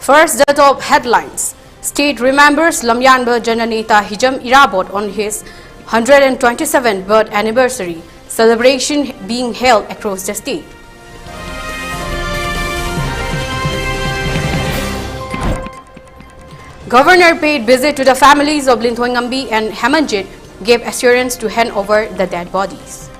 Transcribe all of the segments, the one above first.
First, the top headlines. State remembers Lamyanba Jananeta Hijam Irabot on his 127th birth anniversary. Celebration being held across the state. Governor paid visit to the families of Linthoingambi and Hamanjit, gave assurance to hand over the dead bodies.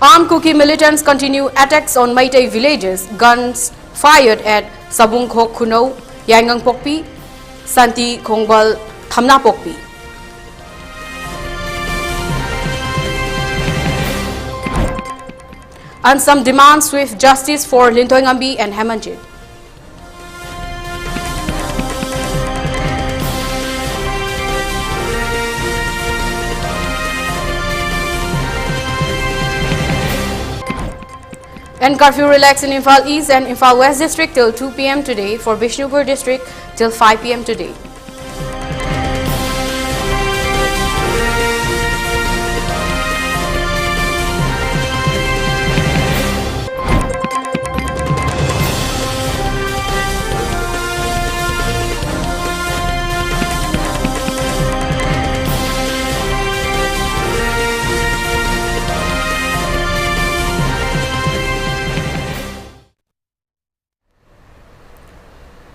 Armed Kuki militants continue attacks on Maitai villages. Guns fired at Sabung Khok Kuno, Yangang Pokpi, Santi Kongbal, Thamna Pokpi. And some demand swift justice for Linthoingambi and Hamanjit. And curfew relaxed in Imphal East and Imphal West District till 2 p.m. today, for Bishnupur District till 5 p.m. today.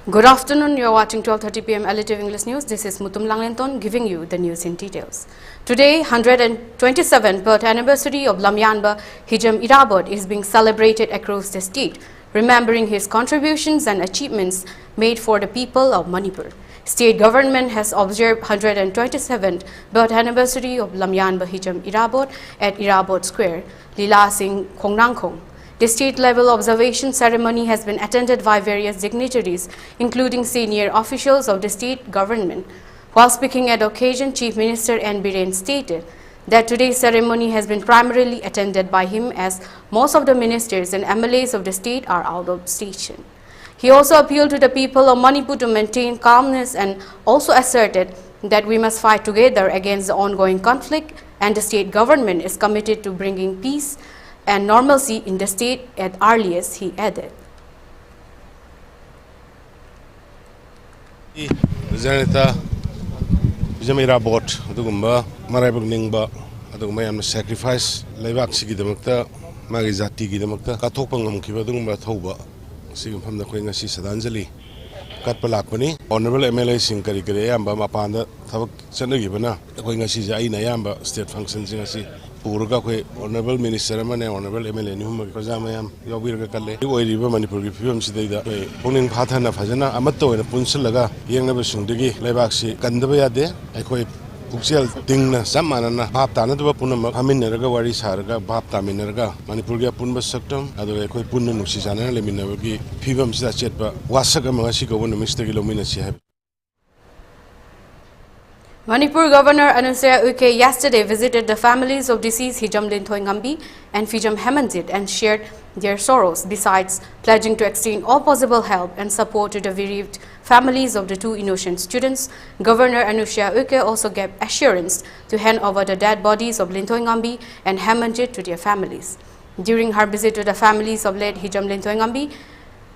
Good afternoon, you are watching 12:30 p.m. ELITETV English News. This is Mutum Langlenton giving you the news in details. Today, 127th birth anniversary of Lamyanba Hijam Irabot is being celebrated across the state, remembering his contributions and achievements made for the people of Manipur. State government has observed 127th birth anniversary of Lamyanba Hijam Irabot at Irabot Square, Lila Singh Khongnangkhong. The state-level observation ceremony has been attended by various dignitaries, including senior officials of the state government. While speaking at the occasion, Chief Minister N. Biren stated that today's ceremony has been primarily attended by him, as most of the ministers and MLAs of the state are out of station. He also appealed to the people of Manipur to maintain calmness and also asserted that we must fight together against the ongoing conflict, and the state government is committed to bringing peace and normalcy in the state at earliest, he added. Janeta Hijam Irabot adugumba maraybag ningba adugumba yamna sacrifice laibak sigi damakta magi jati gi damakta kathokpa ngamkiba adugumba thoba sigum famna khoi ngasi sadanjali katpa lakpani honorable MLA sing kari kare yamba mapanda thabak chanagi bana khoi ngasi ja aina yamba state function sing asi Purga kwe honorable minister mane honorable MLA ni humma kajama yam yobir ka kalle oi riba Manipur gi phibam sidai kwe puning phathana phajana amatto oi punsilaga yengna ba sungdegi laibak si kandaba yade aikoi pukchel tingna samana bhap tana duba punam hamineraga wari sarga bhap tamineraga Manipur gi punba saktam ado aikoi punna nusi jana leminaba gi phibam sida chetba wasaga mangasi ko wona mistagi lomina si hai. Manipur Governor Anusaya Uke yesterday visited the families of deceased Hijam Linthoingambi and Hijam Hamanjit and shared their sorrows, besides pledging to extend all possible help and support to the bereaved families of the two innocent students. Governor Anusaya Uke also gave assurance to hand over the dead bodies of Linthoingambi and Hamanjit to their families. During her visit to the families of late Hijam Linthoingambi,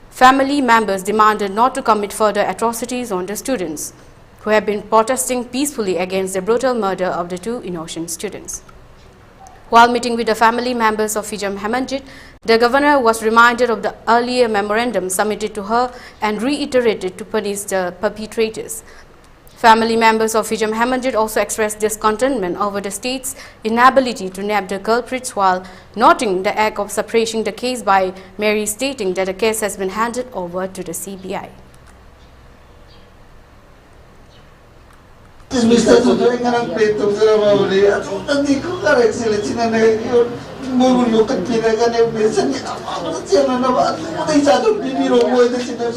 family members demanded not to commit further atrocities on the students, who have been protesting peacefully against the brutal murder of the two innocent students. While meeting with the family members of Hijam Hamanjit, the governor was reminded of the earlier memorandum submitted to her and reiterated to punish the perpetrators. Family members of Hijam Hamanjit also expressed discontentment over the state's inability to nab the culprits, while noting the act of suppressing the case by Mary, stating that the case has been handed over to the CBI. Mr. Tutoy nga ng preto sa mawali at hindi ko correct sila sinanay yun mululo at pinaganay minsan ako na siya na naman at isa doon bibiro mo ito sinabi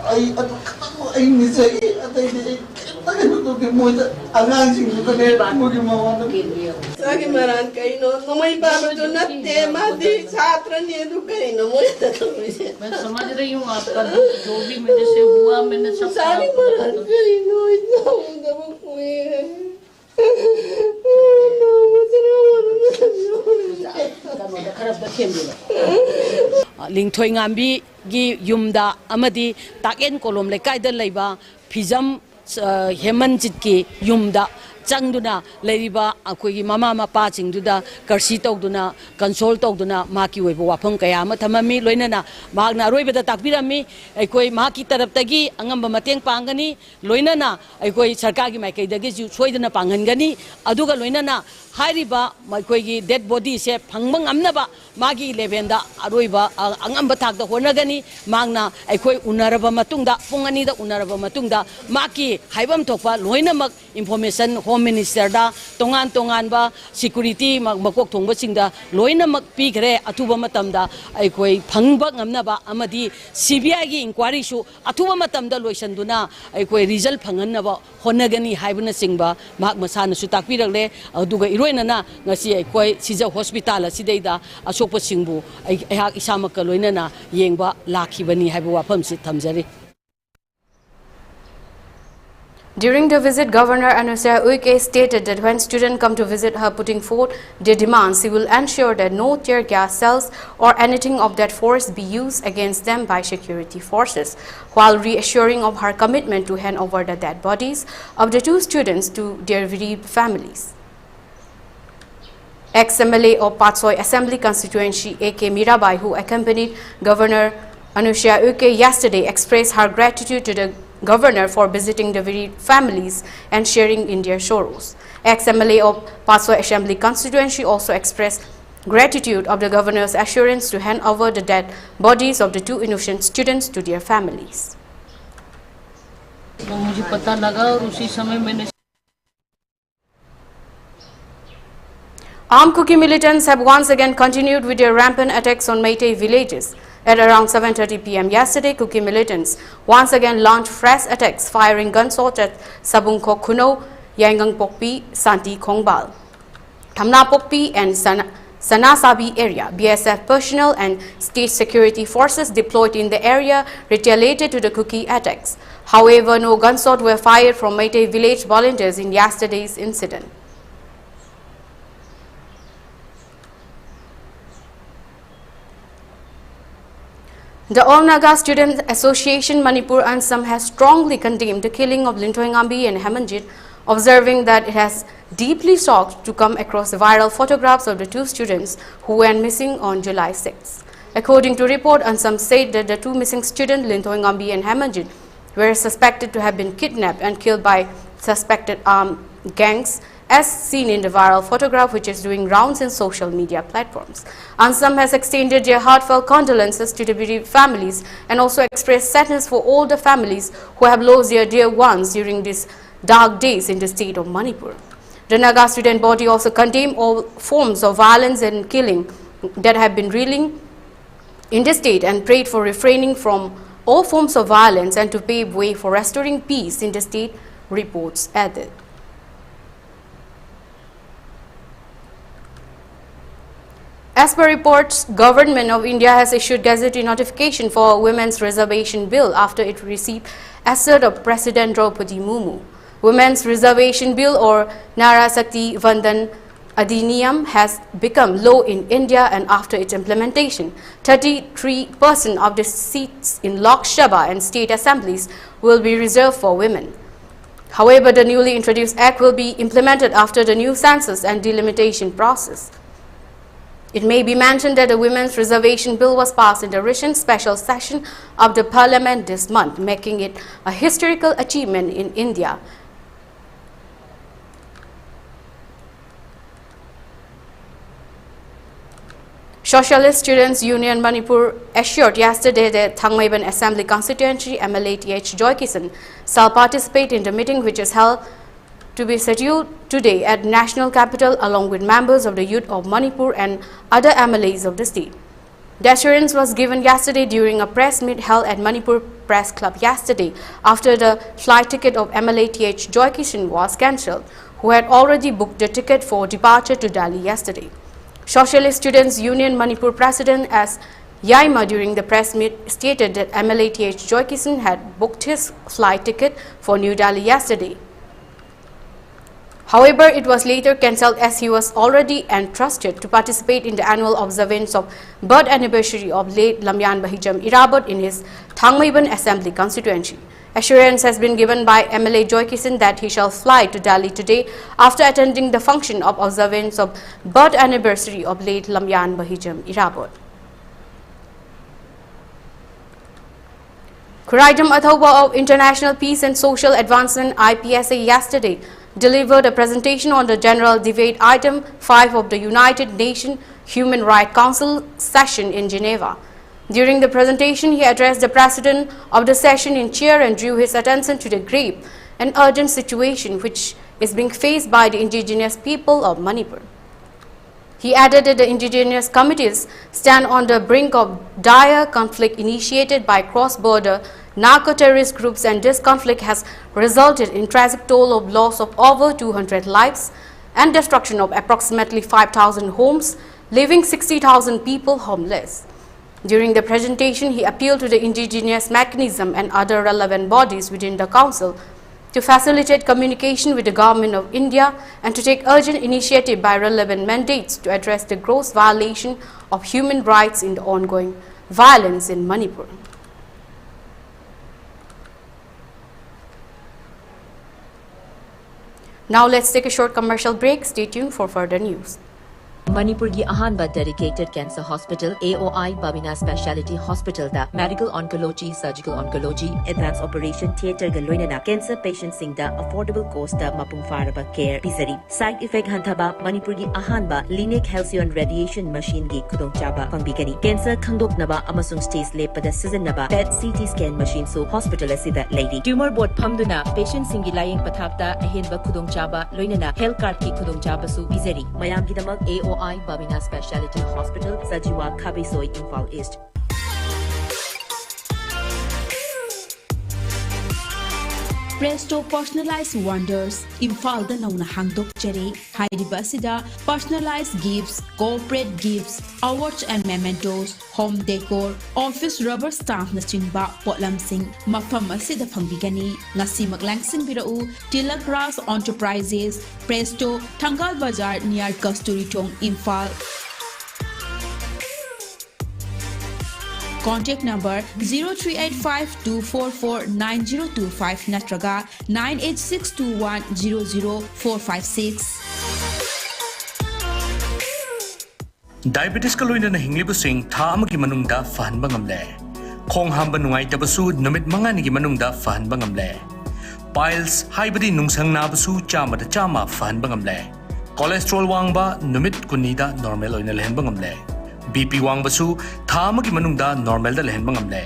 ay ano ka mo ay nisay at ay Takay ko mo angang sing ko ne mo ki mama no. Sagi maran kayo no may baba to na tema di छात्र ने तो कहीं न मुझे तो मैं समझ रही हूँ आपका जो भी मेरे से हुआ मैंने सब सारी मरान करी नो इतना मुझे वो कोई है नो मुझे Linthoi ngambi gi yumda amadi taken kolom le kaida leiba phijam hemanjit ki yumda changduna leiriba akoi mama mapa chingduda karsi tawduna console tawduna maki oibo wafam kaya ma thamami loinana magna roibada takbirami aikoi maki taraptagi angamba mateng pangani loinana aikoi sarkar gi maikai dagi ju soidana pangangani aduga loinana hairiba maikoi gi dead body se phangmang amnaba magi levenda aroiba angamba thakda honagani magna aikoi unaraba matungda pungani da unaraba matungda maki haibam thokpa loinamak information home minister da tongan ba security makok thongba singda loinamak pigre atuba matamda aikoi phangba ngamnaba amadi CBI gi inquiry su atuba matamda loisanduna aikoi result phanganaba honagani haibna singba mak masana su takpiragle aduga iroinana ngasi aikoi sija hospital asideida asokpa singbu aihak isamak loinana yengba lakhibani haibu wafam si thamjari. During the visit, Governor Anushya Uike stated that when students come to visit her putting forth their demands, she will ensure that no tear gas cells or anything of that force be used against them by security forces, while reassuring of her commitment to hand over the dead bodies of the two students to their bereaved families. Ex-MLA of Patsoy Assembly constituency A.K. Mirabai, who accompanied Governor Anushya Uike yesterday, expressed her gratitude to the Governor for visiting the bereaved families and sharing in their sorrows. Ex-MLA of Patsoy Assembly constituency also expressed gratitude of the Governor's assurance to hand over the dead bodies of the two innocent students to their families. मुझे पता लगा और उसी समय मैंने Armed Kuki militants have once again continued with their rampant attacks on Meitei villages. At around 7:30 p.m. yesterday, Kuki militants once again launched fresh attacks, firing gunshots at Sabungko Kuno, Yangang Pokpi, Santi Kongbal, Thamna Pokpi and Sanasabi area. BSF personnel and state security forces deployed in the area retaliated to the Kuki attacks. However, no gunshots were fired from Meitei village volunteers in yesterday's incident. The All Naga Student Association Manipur Ansam has strongly condemned the killing of Lintoingambi and Hemanjit, observing that it has deeply shocked to come across the viral photographs of the two students who went missing on July 6. According to report, Ansam said that the two missing students, Lintoingambi and Hemanjit, were suspected to have been kidnapped and killed by suspected armed gangs, as seen in the viral photograph which is doing rounds in social media platforms. Ansam has extended their heartfelt condolences to the bereaved families and also expressed sadness for all the families who have lost their dear ones during these dark days in the state of Manipur. The Naga student body also condemned all forms of violence and killing that have been reeling in the state and prayed for refraining from all forms of violence and to pave way for restoring peace in the state, reports added. As per reports, Government of India has issued gazetteer notification for a women's reservation bill after it received assent of President Draupadi Murmu. Women's reservation bill or Nara Sakti Vandan Adhiniyam has become law in India, and after its implementation, 33% of the seats in Lok Sabha and state assemblies will be reserved for women. However, the newly introduced act will be implemented after the new census and delimitation process. It may be mentioned that the Women's Reservation Bill was passed in the recent special session of the Parliament this month, making it a historical achievement in India. Socialist Students Union Manipur assured yesterday that Thangmaiban Assembly constituency MLA Th Joy Kisan shall participate in the meeting which is held to be scheduled today at national capital along with members of the youth of Manipur and other MLAs of the state. The assurance was given yesterday during a press meet held at Manipur Press Club yesterday after the flight ticket of MLATH Joy Kishan was cancelled, who had already booked the ticket for departure to Delhi yesterday. Socialist Students Union Manipur President S. Yaima during the press meet stated that MLATH Joy Kishan had booked his flight ticket for New Delhi yesterday. However, it was later cancelled as he was already entrusted to participate in the annual observance of birth anniversary of late Lamyan Bahijam Irabot in his Thangmaiban Assembly constituency. Assurance has been given by MLA Joy Kishan that he shall fly to Delhi today after attending the function of observance of birth anniversary of late Lamyan Bahijam Irabot. Khuraidam Athoba of International Peace and Social Advancement IPSA yesterday delivered a presentation on the General Debate Item 5 of the United Nations Human Rights Council session in Geneva. During the presentation, he addressed the president of the session in chair and drew his attention to the grave and urgent situation which is being faced by the indigenous people of Manipur. He added that the indigenous communities stand on the brink of dire conflict initiated by cross-border narco-terrorist groups, and this conflict has resulted in tragic toll of loss of over 200 lives and destruction of approximately 5,000 homes, leaving 60,000 people homeless. During the presentation, he appealed to the indigenous mechanism and other relevant bodies within the council to facilitate communication with the government of India and to take urgent initiative by relevant mandates to address the gross violation of human rights in the ongoing violence in Manipur. Now let's take a short commercial break. Stay tuned for further news. Manipur gi ahanba dedicated cancer hospital AOI Babina Speciality Hospital da medical oncology, surgical oncology, advanced operation theater ga loinana cancer patients sing da affordable cost da mapung faraba care pisari. Side effect hantaba Manipur gi ahanba Lineage Halcyon radiation machine gi khudong chaba pangbigani. Cancer khangdoknaba amasung stage lepada sizinaba PET CT scan machine so hospital asida lady. Tumor board phamduna patient singi laying pathapta ahenba khudong chaba loinana health card ki khudong chaba su pisari. Mayam gi damak AOI Babina Speciality Hospital, Sajiwa, Kabisoi, Imphal East. Presto Personalized Wonders, Imphal da nauna hangdok jare, Hairiba sida, personalized gifts, corporate gifts, awards and mementos, home decor, office rubber stamp na chingba, potlam sing, mafam asida pangbigani, ngasi maglangsing birau, Tilak Ras Enterprises, Presto, Tangal Bazar near Kasturi Tong, Imphal. Contact number 0385-244-9025 natraga 98621-00456. Diabetes ka loina na hinglibo sing tha amagi manungda fahan bangamle. Khong hamba nungai tabasu numit manga nigi manungda fahan bangamle. Piles haibadi nungsang na basu chama da chama fahan bangamle. Cholesterol wangba numit kunida normal oina lehen bangamle. BP wang basu thama ki manungda normal da lehen bangamle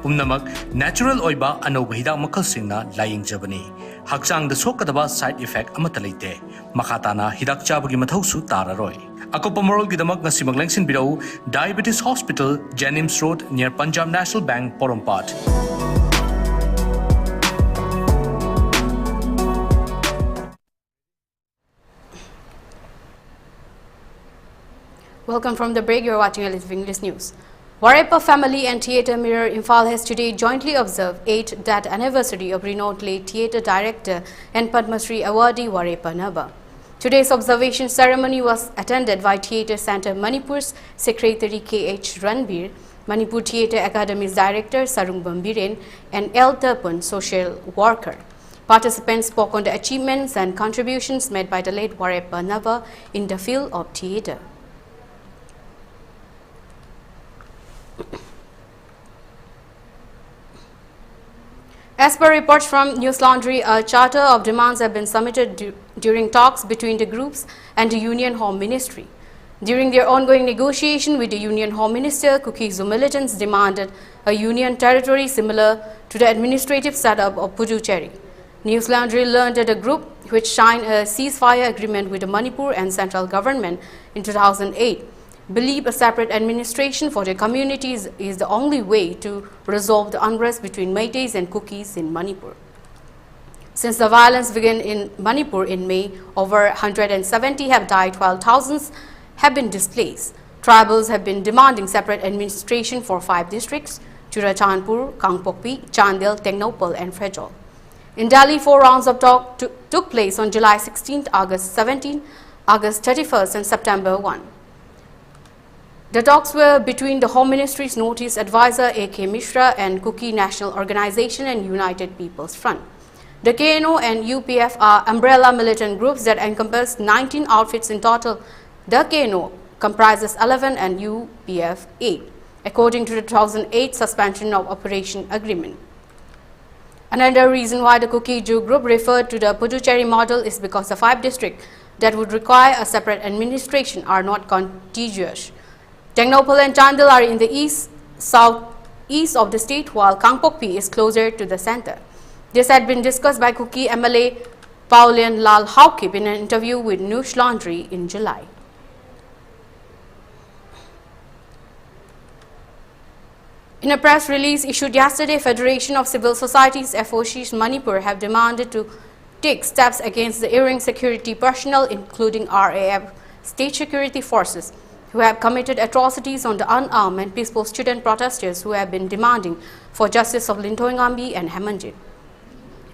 pumnamak natural oiba anoba hidak makal singna lying jabani hakchang da sokadaba side effect amata leite makhatana hidak chabagi mathau su tararoi akopa moral gidamak ngasi maglengsin birau Diabetes Hospital, Jenims Road near Punjab National Bank, Porompat. Welcome from the break. You're watching ELITETV English News. Warepa Family and Theatre Mirror Imphal has today jointly observed 8th death anniversary of renowned late theatre director and Padma Shri awardee Warepa Naba. Today's observation ceremony was attended by Theatre Centre Manipur's Secretary K.H. Ranbir, Manipur Theatre Academy's Director Sarung Bambiren, and L. Terpun, social worker. Participants spoke on the achievements and contributions made by the late Warepa Naba in the field of theatre. As per reports from News Laundry, a charter of demands have been submitted during talks between the groups and the Union Home Ministry. During their ongoing negotiation with the Union Home Minister, Kukizu militants demanded a union territory similar to the administrative setup of Puducherry. News Laundry learned that the group, which signed a ceasefire agreement with the Manipur and central government in 2008, believe a separate administration for their communities is the only way to resolve the unrest between Meiteis and Kukis in Manipur. Since the violence began in Manipur in May, over 170 have died while thousands have been displaced. Tribals have been demanding separate administration for 5 districts: Churachandpur, Kangpokpi, Chandel, Technopal and Frejol. In Delhi, 4 rounds of talk took place on July 16th, August 17th, August 31st and September 1. The talks were between the Home Ministry's Notice Advisor A.K. Mishra and Kuki National Organization and United People's Front. The KNO and UPF are umbrella militant groups that encompass 19 outfits in total. The KNO comprises 11 and UPF 8, according to the 2008 Suspension of Operation Agreement. Another reason why the Kuki-Ju group referred to the Puducherry model is because the 5 districts that would require a separate administration are not contiguous. Technopal and Chandel are in the southeast of the state, while Kangpokpi is closer to the center. This had been discussed by Kuki MLA Paulian Lal Haukip in an interview with News Laundry in July. In a press release issued yesterday, Federation of Civil Societies FOCs Manipur have demanded to take steps against the erring security personnel, including RAF state security forces, who have committed atrocities on the unarmed and peaceful student protesters who have been demanding for justice of Lintoingambi and Hemanjit.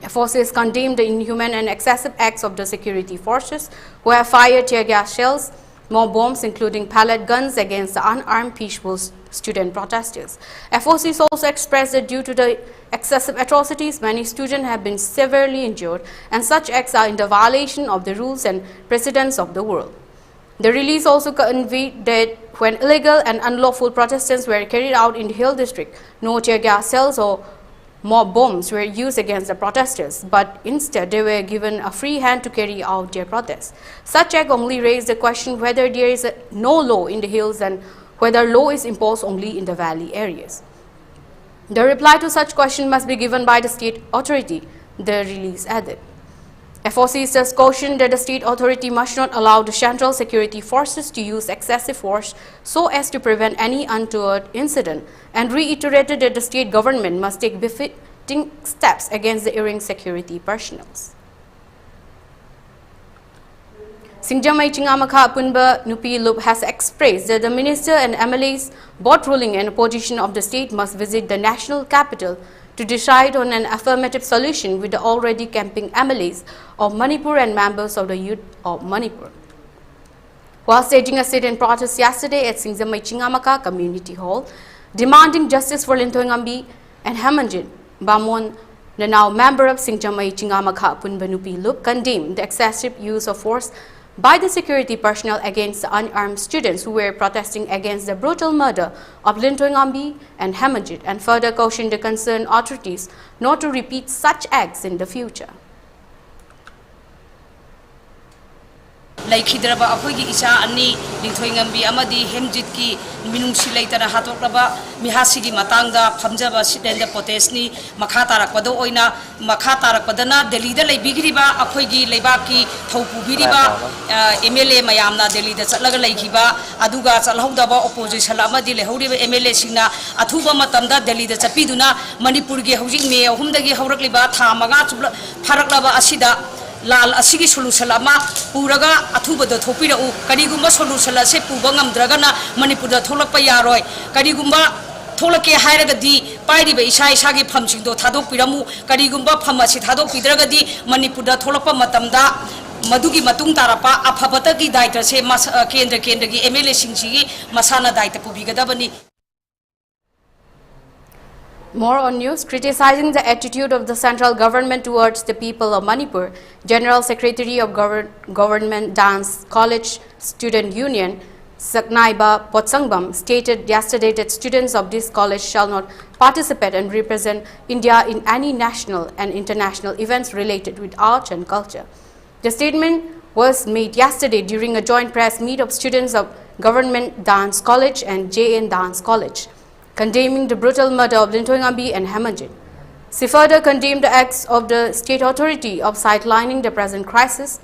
FOCs condemned the inhuman and excessive acts of the security forces, who have fired tear gas shells, more bombs including pellet guns against the unarmed peaceful student protesters. FOCs also expressed that due to the excessive atrocities, many students have been severely injured, and such acts are in the violation of the rules and precedents of the world. The release also conveyed that when illegal and unlawful protests were carried out in the Hill district, no tear gas cells or more bombs were used against the protesters, but instead they were given a free hand to carry out their protests. Such act only raised the question whether there is no law in the hills and whether law is imposed only in the valley areas. The reply to such question must be given by the state authority, the release added. FOCs thus cautioned that the state authority must not allow the central security forces to use excessive force so as to prevent any untoward incident, and reiterated that the state government must take befitting steps against the erring security personnel. Singjamai Chingamakha Punba Nupi Lup has expressed that the minister and MLAs, both ruling and opposition of the state, must visit the national capital to decide on an affirmative solution with the already camping MLAs of Manipur and members of the youth of Manipur. While staging a sit-in protest yesterday at Singjamai Chingamaka Community Hall, demanding justice for Lintoingambi and Hemanjit, Bamon, the now member of Singjamai Chingamaka Punbanupi Lup, condemned the excessive use of force by the security personnel against the unarmed students who were protesting against the brutal murder of Lintoingambi and Hemanjit, and further cautioned the concerned authorities not to repeat such acts in the future. Laikhidraba apoigi isa ani Lintoingambi amadi Hemjit ki minungsi laitana hatokraba mihasigi matangda phamjaba sidenda protestni makhatarakpado oina makhatarakpadana Delhi da leibigriba apoigi leibaki thopubiriba MLA mayamna Delhi da chatlaga laikhiba aduga chalhodaba opposition amadi lehoriba MLA singna athuba matamda Delhi da chapiduna Manipur gi hojing me ahumdagi haurakliba tha manga chubla pharaklaba asida Lal asigi solution ama puraga athuba da thopira u karigumba solution ase puba ngamdragana Manipur da tholakpa yaroi karigumba tholake hairagadi pairiba isa isagi phamsingdo thadok piramu karigumba phamasi thadok pidragadi Manipur da tholakpa matamda madugi matung tarapa aphabata gi daita se kendra gi MLA singsi masana daita pubigadabani. More on news. Criticizing the attitude of the central government towards the people of Manipur, General Secretary of Government Dance College Student Union, Saknaiba Potsangbam, stated yesterday that students of this college shall not participate and represent India in any national and international events related with arts and culture. The statement was made yesterday during a joint press meet of students of Government Dance College and JN Dance College, condemning the brutal murder of Lintoingambi and Hemanjit. She further condemned the acts of the state authority of sidelining the present crisis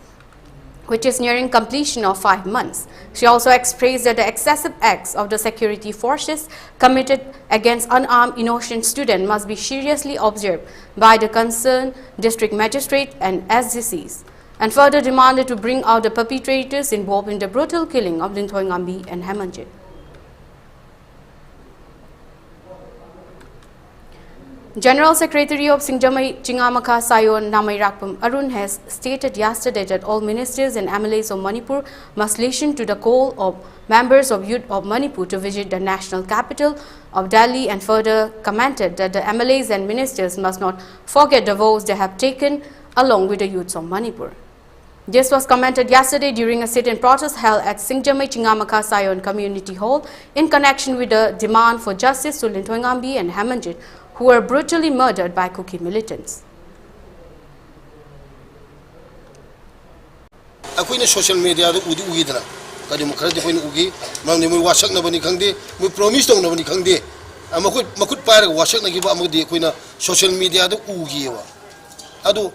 which is nearing completion of 5 months. She also expressed that the excessive acts of the security forces committed against unarmed innocent students must be seriously observed by the concerned district magistrate and SDCs, and further demanded to bring out the perpetrators involved in the brutal killing of Linthoi Ngambi and Hemanjit. General Secretary of Singjamai Chingamakha Sayon Namairakpum Arun has stated yesterday that all ministers and MLAs of Manipur must listen to the call of members of youth of Manipur to visit the national capital of Delhi, and further commented that the MLAs and ministers must not forget the vows they have taken along with the youths of Manipur. This was commented yesterday during a sit-in protest held at Singjamai Chingamakha Sayon Community Hall in connection with the demand for justice to Linthoi Ngambi and Hemanjit, who were brutally murdered by Kuki militants. Akoina social media do udi ugidana kadi mukharati koina ugi mangni moi wasak na bani khangde moi promise tong na bani khangde makut par wasak na gi ba amudi koina social media do ugi wa adu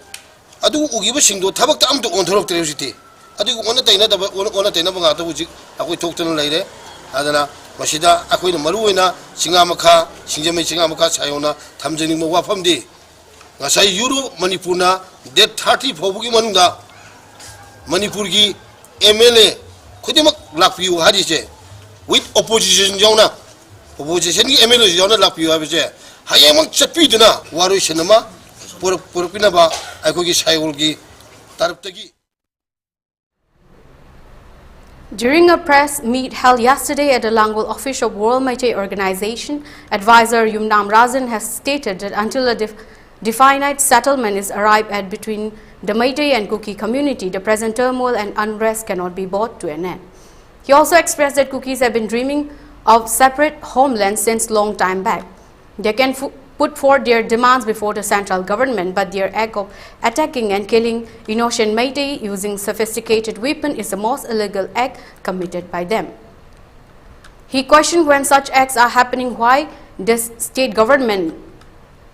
ugi ba singdo thabak ta am to on thorok tre jiti adu ona taina da ona taina ba ga to uji akoi thok tan laire adana masida akoina maruina Chingamakha Singjamai Chingamakha Sayona thamjani mo wafamdi ngasai yuru Manipurna date 30 phobugi manungda Manipur gi MLA khudimak lakpiu hadise with opposition jauna opposition gi MLA jauna lakpiu habise hayamang chapiduna waru sinama purpina ba akogi sayol gi taraptagi. During a press meet held yesterday at the Langwal office of World Meitei Organization, advisor Yumnam Razan has stated that until a definite settlement is arrived at between the Meitei and Kuki community, the present turmoil and unrest cannot be brought to an end. He also expressed that Kukis have been dreaming of separate homelands since long time back. They can put forth their demands before the central government, but their act of attacking and killing innocent Meitei using sophisticated weapons is the most illegal act committed by them. He questioned when such acts are happening, why does state government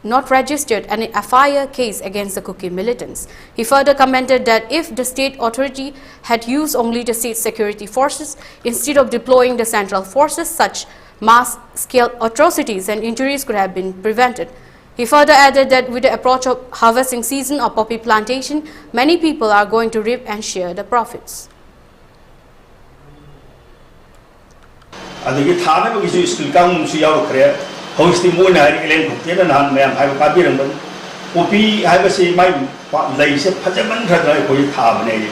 not registered an FIR case against the Kuki militants. He further commented that if the state authority had used only the state security forces instead of deploying the central forces, such mass-scale atrocities and injuries could have been prevented. He further added that with the approach of harvesting season of poppy plantation, many people are going to reap and share the profits. Hosting one island, Tenan, Mam, have a cabin. Opi, I was saying my lace, Pajaman, Carbonate.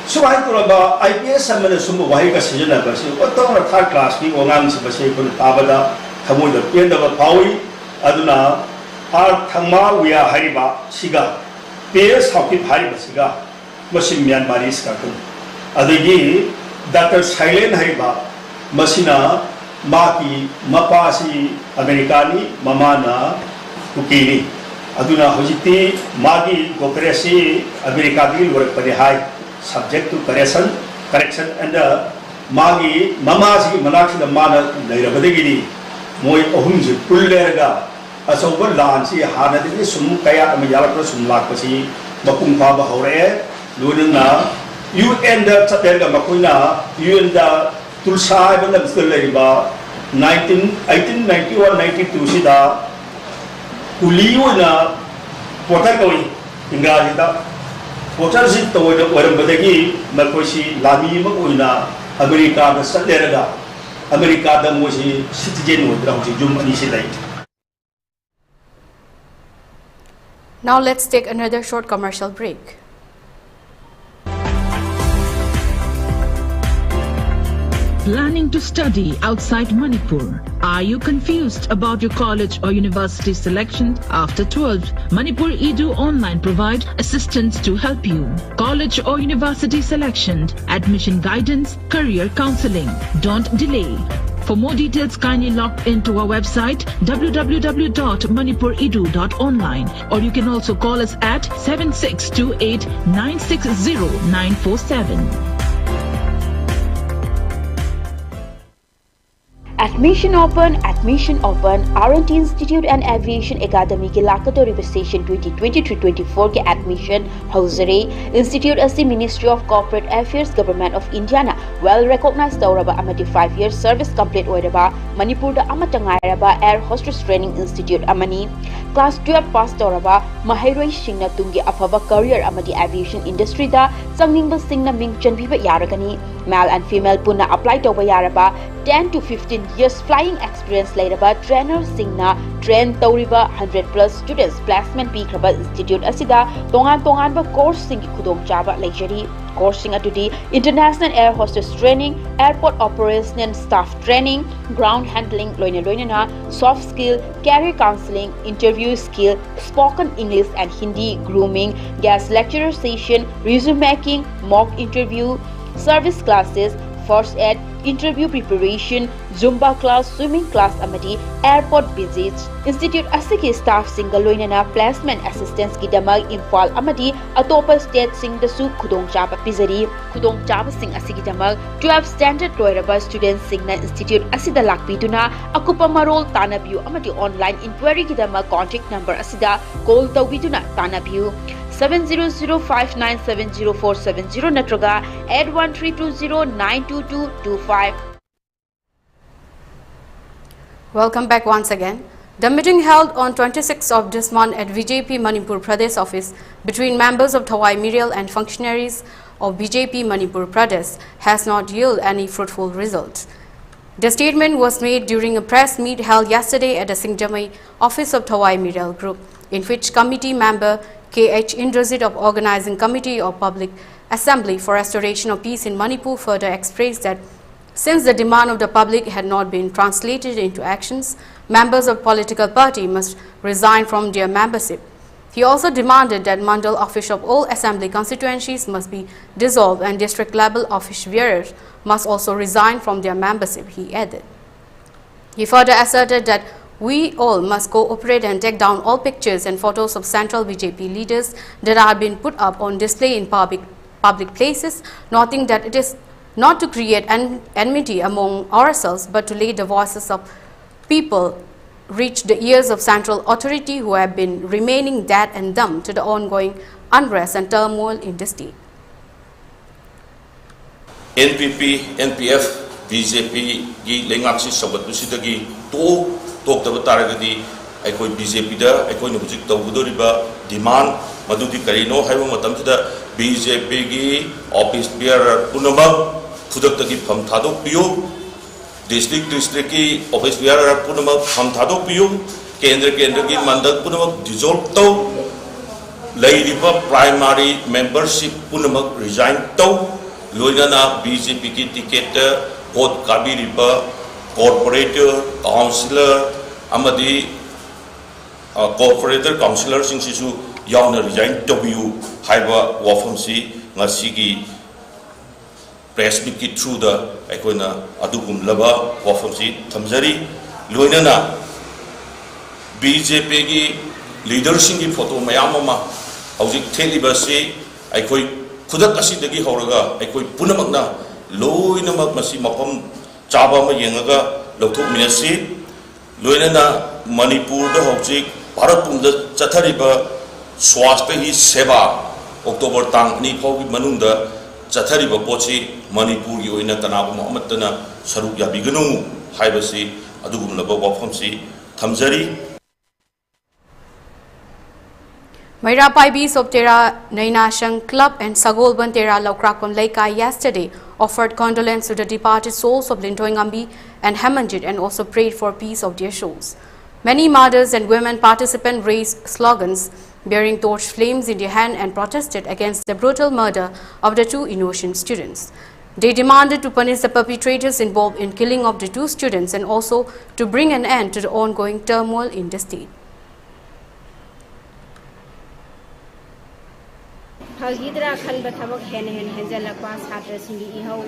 So I thought about IPS some of the Sumo Waika Sijana, but what don't a third class people on Sibase, Tabada, Tamu, the end of a Paui, Aduna, Ar Tama, we are Hariba, Siga, Pierce, Hockey Hariba Siga, Machine Maris Cartoon. Adagi, Dr. Silent Hariba, Masina. Maki mapasi Amerikani mamana Kukini aduna hojiti magi gokresi Amerikani work padihai subject to correction and magi mamasi manaki the mana nairabadegini moi ohunji pullerga asoba lansi hanadini sum kaya amayala sum lakpasi mapung pa bahore lunna UN da chatenga makuina UN da Tulsa ibang nagsulay 1891-92 sida kuliyo na portal kawin hingga sida portal sida walang badagi magkosi lami maguna Amerika na sa leraga Amerika da mo si citizen mo daw si Jumani sila. Now let's take another short commercial break. Planning to study outside Manipur? Are you confused about your college or university selection after 12? Manipur Edu Online provide assistance to help you. College or university selection, admission guidance, career counseling. Don't delay. For more details, kindly log into our website www.manipuredu.online, or you can also call us at 7628 960 947. Admission open, RNT Institute and Aviation Academy ki lakatori session 2023-24 ke admission hausare. Institute as the Ministry of Corporate Affairs Government of India na well recognized tauraba amadi 5-year service complete oiraba Manipur da amatangairaba Air Hostess Training Institute amani. Class 12 pass tauraba mahairoi singna tungi afaba career amadi aviation industry da sangningba singna mingchan biba yaragani. Male and female puna apply to yaraba 10 to 15 years flying experience lairaba trainer singna train tauriba 100+ students placement pikraba institute asida tongan ba course singi khudong chaba leijari. Course sing atudi international air hostess training, airport operation and staff training, ground handling loina soft skill, career counseling, interview skill, spoken English and Hindi, grooming, guest lecturer session, resume making, mock interview, service classes, first aid, interview preparation, Zumba class, swimming class amadi airport visits. Institute asiki staff single loinana placement assistance ki damag Imphal amadi atopa state sing dasu khudong chaba pizari. Khudong chaba sing asiki damag 12 standard loiraba students singna institute asida lakpiduna akupa marol tanabiu amadi online inquiry ki damag contact number asida call tawbiduna tanabiu 7005970470 natraga 8132092225. Welcome back once again. The meeting held on 26th of this month at BJP Manipur Pradesh office between members of Thawai Mirial and functionaries of BJP Manipur Pradesh has not yielded any fruitful results. The statement was made during a press meet held yesterday at the Singjamai office of Thawai Mirial Group, in which committee member K.H. Indrazit of Organizing Committee of Public Assembly for Restoration of Peace in Manipur further expressed that since the demand of the public had not been translated into actions, members of political party must resign from their membership. He also demanded that Mandal office of all assembly constituencies must be dissolved and district level office bearers must also resign from their membership, he added. He further asserted that we all must cooperate and take down all pictures and photos of central BJP leaders that are being put up on display in public places, noting that it is not to create enmity among ourselves, but to let the voices of people reach the ears of central authority who have been remaining deaf and dumb to the ongoing unrest and turmoil in the state. NPP, NPF, BJP gi lengaksi sabat busidagi to taba taragadi aikoi BJP da aikoi no hujik tawudoriba demand madudi karino haiba matamsida BJP gi office bearer punama Pudaktagi Pam Tado Pio, District ki Office Bearer Punama Pam Tado Pio, Kendra Mandat Punama dissolved to, Ladipa primary membership Punama resigned to, Luana BJP ticket, Port Kabiriba, corporator, councillor, Amadi, corporator, councillor, Singsisu, Yana resigned to you, Haiba, Wafamsi, Nasigi. Press meet ki through the aikoina adugum laba wafamsi thamjari loinana BJP gi leadership gi photo mayam ma hojik theliba se aikoi khudak asidagi horaga aikoi punamakna loinamak masi mapam chaba ma yengaga lokthok minasi loinana Manipur da hojik Bharat pumda chathariba swasthya hi seva October tang ni phaw gi manungda Chathariba Pochi, Manipur, you in a Tanab Mohamedana, Saruk Yabiganu, Haibasi, Adugum Labo Wafamsi, Tamzari. Maira Paibis of Tera Nainashang Club and Sagol Bantera Laukrakon Leikai yesterday offered condolence to the departed souls of Lintoingambi and Hemanjit and also prayed for peace of their souls. Many mothers and women participants raised slogans bearing torch flames in their hand and protested against the brutal murder of the two innocent students. They demanded to punish the perpetrators involved in killing of the two students and also to bring an end to the ongoing turmoil in the state. Hagidra Khanba Tabak Hen Henzelakwa Satra Singi Iho,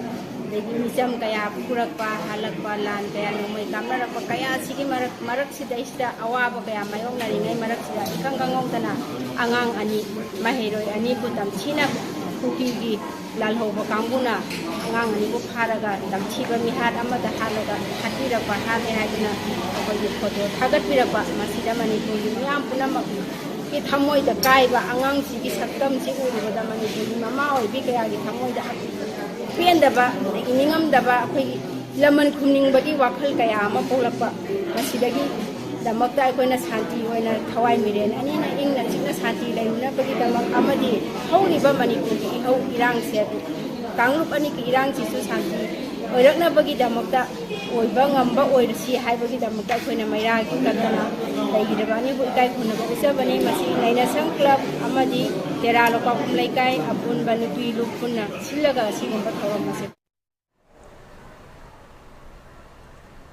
the Misam Kaya, Purakpa, Halakpa, Land, Kaya, no my camera, Kaya, Siki Maraxida, Awaba, my own Maraxida, Kangamotana, Angang Ani, Mahero, Ani Putam, China, Kuki, lalhoba kanguna angang ani ko pharaga damthiba mi hat amada halaga hatira pa hale hadina ko photo thagat pirapa masida Manipur miyam punamak ki thamoi da kaiba angang si ki sakam si uri da Manipur mama oi bi kaya ki thamoi da pienda ba iningam da ba koi laman khumning bagi wakhal kaya ama polakpa masidagi damakta aikoina shanti oina thawai miren ani na ingna chikna shanti laimna bagi damak amadi hauliba Manipur ki hau irang se kanglup ani ki irang chi su shanti oirakna bagi damakta oiba ngamba oirsi haibagi damakta aikoina maira ki katana laigirabani bu kai khuna bisa bani masi naina sang club amadi tera loka kumlai kai apun banu tui lu punna silaga sigumba thawam mase.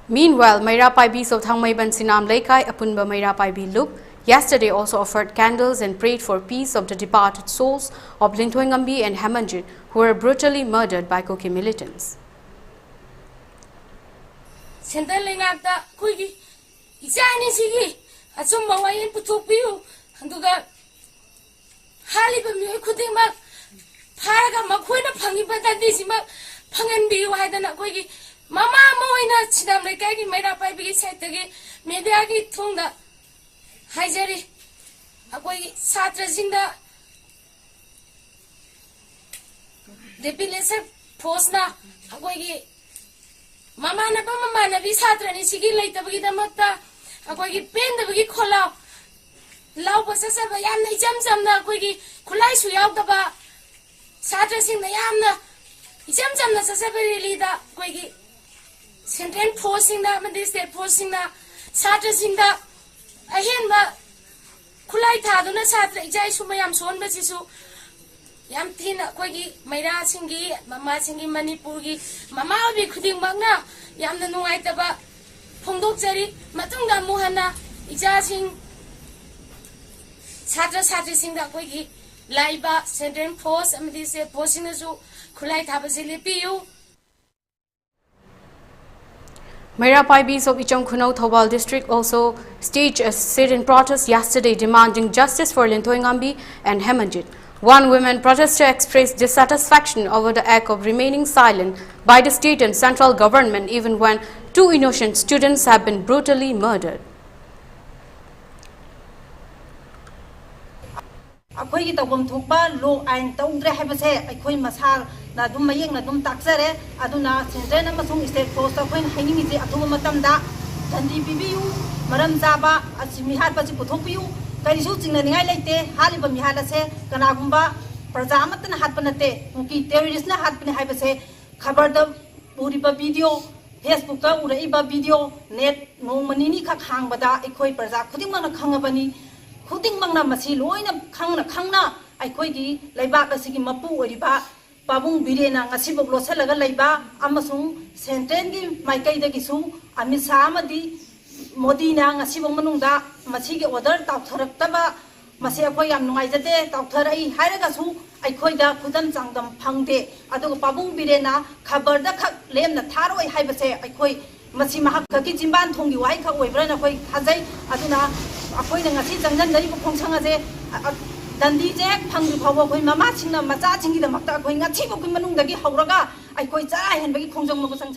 Meanwhile, Maira Paibis of Thangmaiban Sinam Laikai Apunba Maira Paibi Loop yesterday also offered candles and prayed for peace of the departed souls of Linthoingambi and Hemanjit, who were brutally murdered by Koki militants. Mama moina chidam lekai ki Maira Paibi site ge media ki thongda haijari akoi satra jinda depilation force na akoi gi mama na bi satra ni sigi leita bagi damakta akoi gi pen da bagi khola law pasa sa ba yam nei jam na akoi gi khulai su yaw da ba satra sing na yam na jam na sa sa bari li da akoi gi Central posting na mandi state posting na satra singda ahen ba khulai tha duna satra ijai su mayam son ba sisu yam thina koi gi Maira singi mama singi Manipur gi mama bi khuding bangna yam na nuai ta ba phongdok jari matung da muhana ija sing satra singda koi gi laiba Central post amdi se posting na su khulai tha ba sile piu. Maira Paibis of Icham Khunau Thobal district also staged a sit-in protest yesterday demanding justice for Linthoingambi and Hemanjit. One woman protester expressed dissatisfaction over the act of remaining silent by the state and central government even when 2 innocent students have been brutally murdered. Akoi ki tawam thokba lo ain tawdre habase akoi masar na dum mayeng na dum taksare aduna central amasung state post akoi haingi je athum matam da thandi bibiu maram jaba asimi hat baji puthokpiu kari su chingna ningai leite haliba mi halase kana gumba praja amatna hat panate ki terrorist na hat pane habase khabar da puri ba video Facebook ta urai ba video net no manini kha khang bada akoi praja khuding mana khangabani khuding mangna masi loina khangna aikoi gi laibak asigi mapu oriba pabung birena ngasi boglo salaga laiba amasung senten gi maikai da gisu amisa amadi modi na ngasi bong manungda masi gi order tautharakta masi akoi yam nungai jate tautharai hairaga su aikoi da khudan changdam phangde aduga pabung birena khabar da khak lemna tharoi haibase aikoi masi mahak ki jimban thongi wai kha oibrana koi thajai aduna akoi na ngasi jangjan dari bu khongchanga je dandi je phangri phawa koi mama chingna macha chingi da makta koi ngachi bu koi manung dagi hauraga ai koi cha hen bagi khongjong ma sang.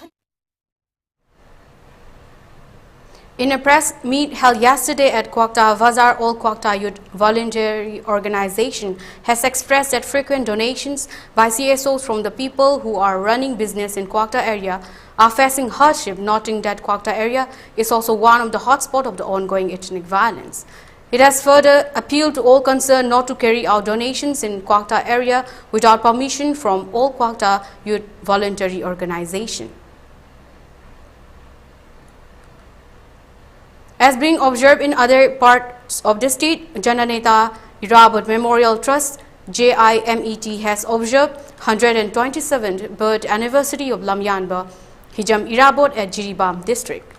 In a press meet held yesterday at Kwakta Bazar, All Kwakta Youth Voluntary Organization has expressed that frequent donations by CSOs from the people who are running business in Kwakta area are facing hardship, noting that Kwakta area is also one of the hotspots of the ongoing ethnic violence. It has further appealed to all concerned not to carry out donations in Kwakta area without permission from All Kwakta Youth Voluntary Organization. As being observed in other parts of the state, Jananeta Irabot Memorial Trust JIMET has observed 127th birth anniversary of Lamyanba Hijam Irabot at Jiribam district.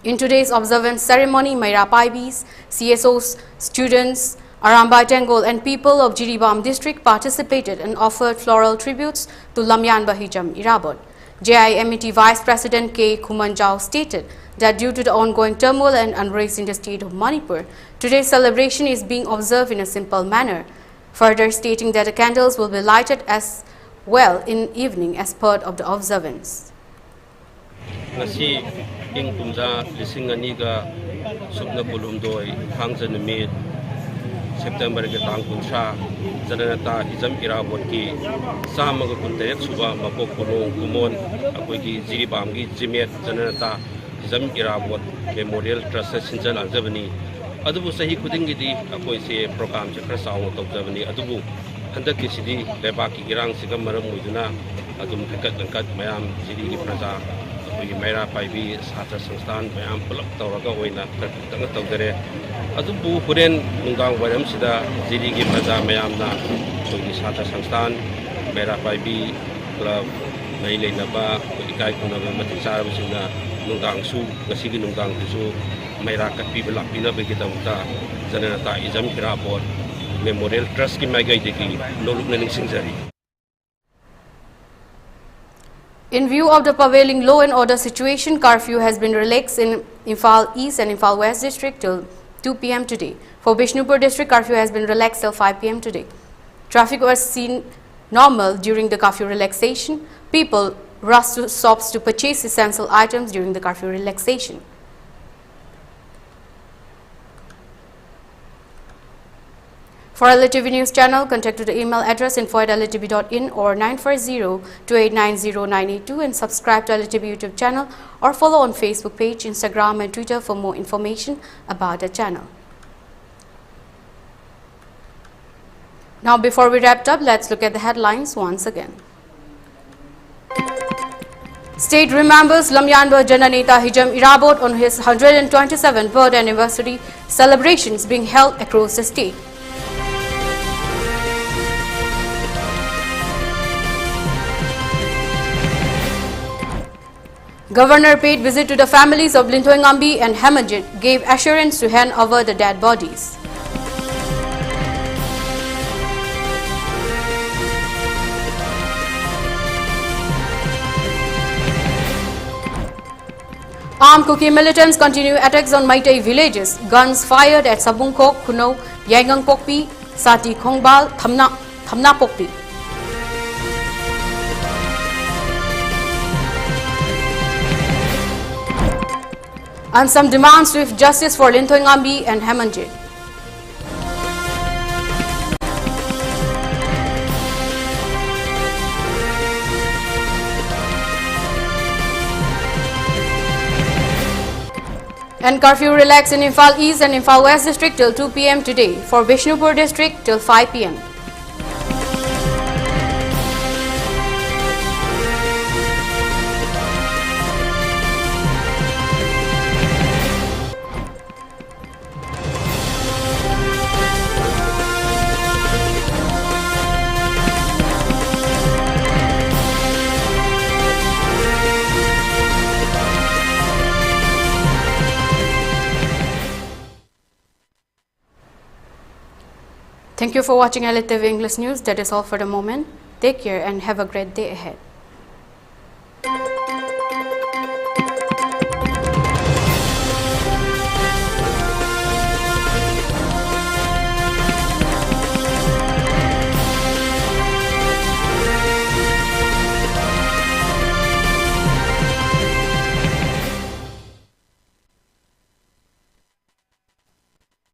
In today's observance ceremony, Maira Paibis, CSOs, students, Aramba Tengol and people of Jiribam district participated and offered floral tributes to Lamyanba Hijam Irabot. JIMET Vice President K. Kumanjao stated that due to the ongoing turmoil and unrest in the state of Manipur, today's celebration is being observed in a simple manner. further stating that the candles will be lighted as well in evening as part of the observance. Ngasi ing tumja lising aniga subna bulumdoi khangja numit September ke tang kunsa janata hijam irabot ki samaga kunterek suba mapok kulong kumon akoi ki jiribam gi jimet janata hijam irabot memorial trust sinjan aljabani adubu sahi khuding gi di akoi se program chakra saw tokjabani adubu handak ki sidi leba ki girang sigam maram muiduna adum thikat langkat mayam jiri gi praja akoi maira paibi satra sangstan mayam pulak tawraga oina tang tawdare adubu huren nunggang waram sida jiri gi praja mayam na akoi satra sangstan maira paibi club mai leinaba ikai kunaba matisar bisina nunggang su ngasi gi nunggang su maira katpi belak pina bagi damta janata ijam kirabot memorial trust ki magai deki noluk nening singjari. In view of the prevailing law and order situation, curfew has been relaxed in Imphal East and Imphal West district till 2 p.m. today. For Bishnupur district, curfew has been relaxed till 5 p.m. today. Traffic was seen normal during the curfew relaxation. People rushed to shops to purchase essential items during the curfew relaxation. For ELITETV News channel, contact to the email address info@elitetv.in or 940-2890-982 and subscribe to ELITETV YouTube channel or follow on Facebook page, Instagram and Twitter for more information about the channel. Now before we wrap up, let's look at the headlines once again. State remembers Lamyanba Jananeta Hijam Irabot on his 127th birth anniversary celebrations being held across the state. Governor paid visit to the families of Lintoingambi and Hemanjit, gave assurance to hand over the dead bodies. Armed Kuki militants continue attacks on Maitai villages. Guns fired at Sabungkok, Kuno, Yangang Pokpi, Sati Khongbal, Thamna Pokpi. And some demands swift justice for Lintoingambi and Hemanjit. And curfew relaxed in Imphal East and Imphal West district till 2 p.m. today. For Bishnupur district till 5 p.m. Thank you for watching ELITETV English News. That is all for the moment. Take care and have a great day ahead.